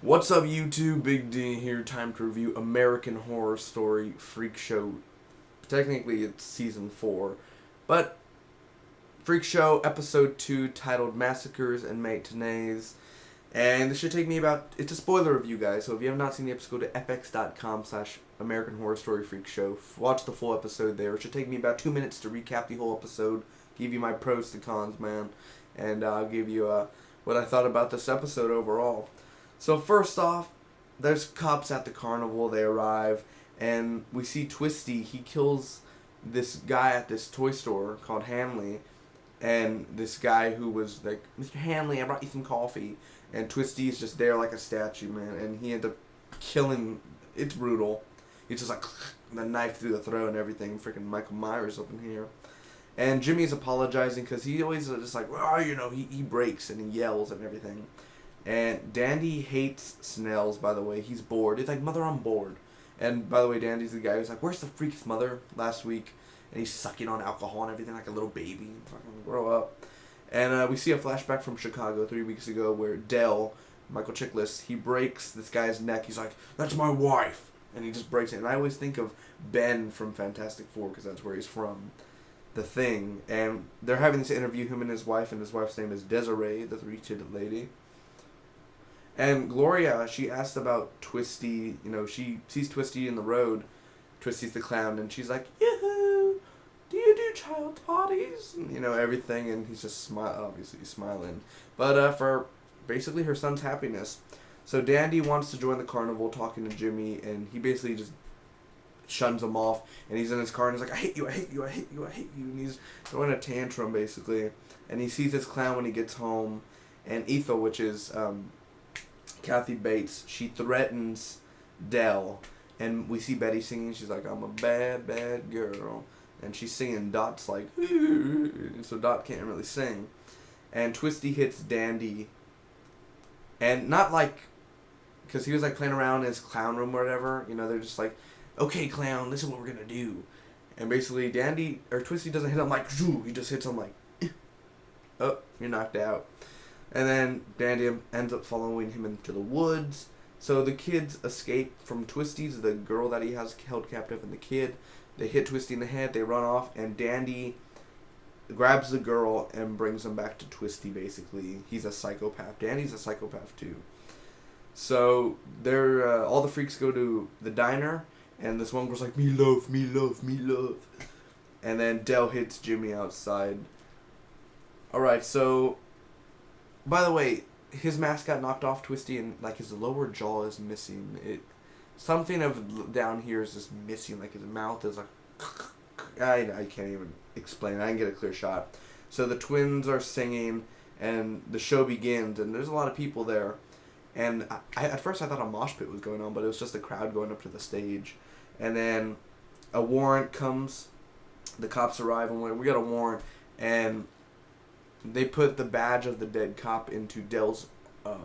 What's up, YouTube? Big D here. Time to review American Horror Story Freak Show. Technically, it's season 4, but Freak Show episode 2, titled Massacres and Matinees. And this should take me about. It's a spoiler review, guys. So if you have not seen the episode, go to fx.com/American Horror Story Freak Show. Watch the full episode there. It should take me about 2 minutes to recap the whole episode, give you my pros to cons, man, and I'll give you what I thought about this episode overall. So first off, there's cops at the carnival. They arrive, and we see Twisty. He kills this guy at this toy store called Hanley, and this guy who was like, "Mr. Hanley, I brought you some coffee." And Twisty is just there like a statue, man, and he ends up killing. It's brutal. He's just like the knife through the throat and everything. Freaking Michael Myers up in here. And Jimmy's apologizing because he always just like, well, he breaks and he yells and everything. And Dandy hates Snells, by the way. He's bored. He's like, "Mother, I'm bored." And by the way, Dandy's the guy who's like, "Where's the freak's mother?" last week. And he's sucking on alcohol and everything like a little baby. Fucking grow up. And we see a flashback from Chicago 3 weeks ago where Dell, Michael Chiklis, he breaks this guy's neck. He's like, "That's my wife." And he just breaks it. And I always think of Ben from Fantastic Four because that's where he's from. The Thing. And they're having this interview, him and his wife's name is Desiree, the three-titted lady. And Gloria, she asked about Twisty. She sees Twisty in the road. Twisty's the clown, and she's like, "Yoo-hoo, do you do child parties?" And, everything, and he's just obviously smiling. But for basically her son's happiness. So Dandy wants to join the carnival, talking to Jimmy, and he basically just shuns him off. And he's in his car, and he's like, "I hate you, I hate you, I hate you, I hate you." And he's throwing a tantrum, basically. And he sees this clown when he gets home. And Ethel, which is Kathy Bates, she threatens Dell, and we see Betty singing. She's like, "I'm a bad, bad girl," and she's singing. Dot's like, so Dot can't really sing, and Twisty hits Dandy, and not like, because he was like playing around in his clown room or whatever. They're just like, "Okay, clown, this is what we're gonna do," and basically Twisty doesn't hit him like, he just hits him like, "Oh, you're knocked out." And then Dandy ends up following him into the woods. So the kids escape from Twisty's, the girl that he has held captive, and the kid. They hit Twisty in the head, they run off, and Dandy grabs the girl and brings him back to Twisty, basically. He's a psychopath. Dandy's a psychopath, too. So they're all the freaks go to the diner, and this one girl's like, "Me love, me love, me love." And then Dell hits Jimmy outside. Alright, so by the way, his mask got knocked off Twisty, and like his lower jaw is missing. Something of down here is just missing. Like his mouth is like, I can't even explain. I didn't get a clear shot. So the twins are singing, and the show begins, and there's a lot of people there. And at first I thought a mosh pit was going on, but it was just the crowd going up to the stage. And then a warrant comes. The cops arrive, and we got a warrant, and they put the badge of the dead cop into Dell's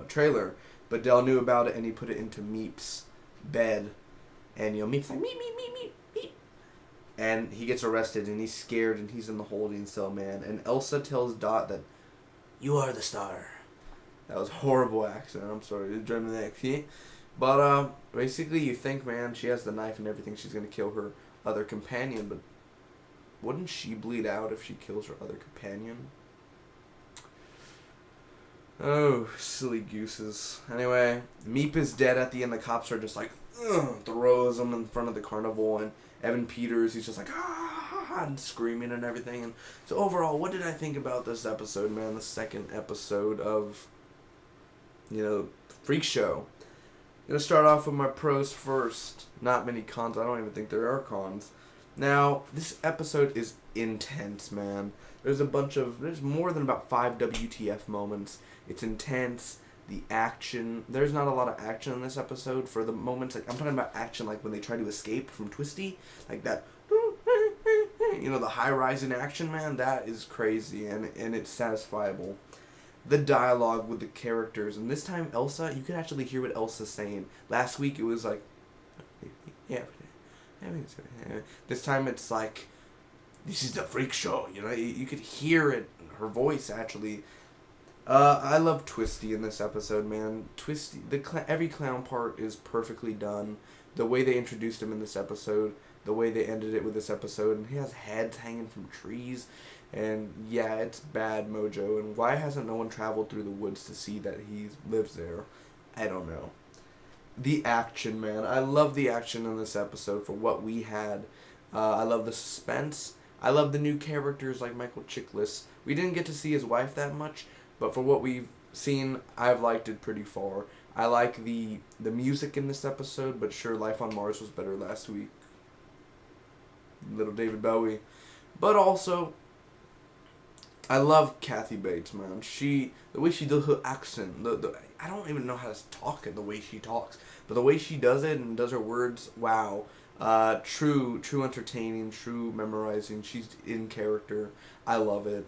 trailer, but Dell knew about it, and he put it into Meep's bed, and Meep's like, "Meep, meep, meep, meep, meep," and he gets arrested, and he's scared, and he's in the holding cell, man. And Elsa tells Dot that, "You are the star." That was a horrible accent. I'm sorry, the German accent. But basically, you think, man, she has the knife and everything. She's gonna kill her other companion, but wouldn't she bleed out if she kills her other companion? Oh, silly gooses. Anyway, Meep is dead at the end. The cops are just like, throws him in front of the carnival. And Evan Peters, he's just like, and screaming and everything. And so overall, what did I think about this episode, man? The second episode of, Freak Show. I'm going to start off with my pros first. Not many cons. I don't even think there are cons. Now, this episode is intense, man. There's more than about 5 WTF moments. It's intense. The action, there's not a lot of action in this episode. For the moments, like, I'm talking about action like when they try to escape from Twisty, like that, the high-rise in action, man, that is crazy, and it's satisfiable. The dialogue with the characters, and this time Elsa, you can actually hear what Elsa's saying. Last week it was like, yeah, this time it's like, "This is the freak show," you could hear it, her voice actually. I love Twisty in this episode, man. Twisty, every clown part is perfectly done. The way they introduced him in this episode, the way they ended it with this episode, and he has heads hanging from trees, and yeah, it's bad mojo. And why hasn't no one traveled through the woods to see that he lives there? I don't know. The action, man. I love the action in this episode for what we had. I love the suspense. I love the new characters like Michael Chiklis. We didn't get to see his wife that much, but for what we've seen, I've liked it pretty far. I like the music in this episode, but sure, Life on Mars was better last week. Little David Bowie. But also, I love Kathy Bates, man. The way she does her accent, I don't even know how to talk it the way she talks, but the way she does it and does her words, wow. True entertaining, true memorizing. She's in character. I love it.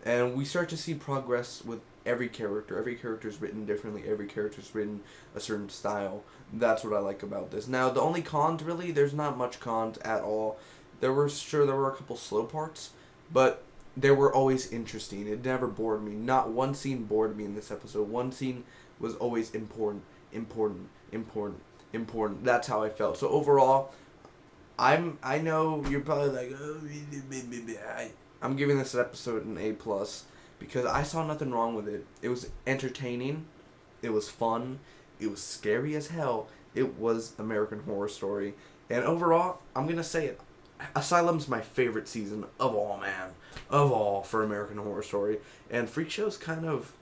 And we start to see progress with every character. Every character is written differently. Every character is written a certain style. That's what I like about this. Now, the only cons, really, there's not much cons at all. There were a couple slow parts, but they were always interesting. It never bored me. Not one scene bored me in this episode. One scene was always important. That's how I felt. So overall, I know you're probably like, oh, I'm giving this episode an A+ because I saw nothing wrong with it. It was entertaining, it was fun, it was scary as hell. It was American Horror Story, and overall, I'm gonna say it. Asylum's my favorite season of all, man, of all for American Horror Story, and Freak Show's kind of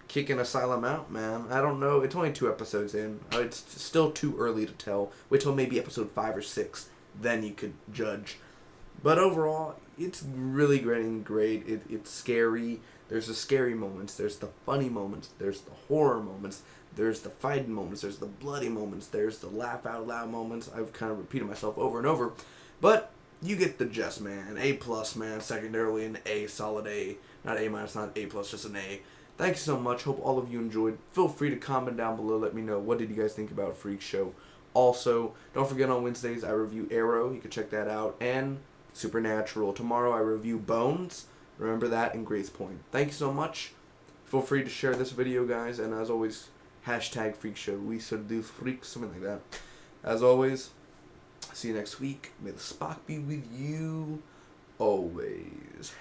kicking Asylum out, man. I don't know. It's only 2 episodes in. It's still too early to tell. Wait till maybe episode 5 or 6. Then you could judge. But overall, it's really great. It's scary. There's the scary moments. There's the funny moments. There's the horror moments. There's the fighting moments. There's the bloody moments. There's the laugh out loud moments. I've kind of repeated myself over and over. But you get the gist, man. A+, man. Secondarily an A. Solid A. Not A-, not A+, just an A. Thank you so much. Hope all of you enjoyed. Feel free to comment down below. Let me know, what did you guys think about Freak Show. Also, don't forget on Wednesdays I review Arrow. You can check that out. And Supernatural. Tomorrow I review Bones. Remember that, and Grace Point. Thank you so much. Feel free to share this video, guys. And as always, hashtag Freak Show. We seduce freaks, something like that. As always, see you next week. May the Spock be with you always.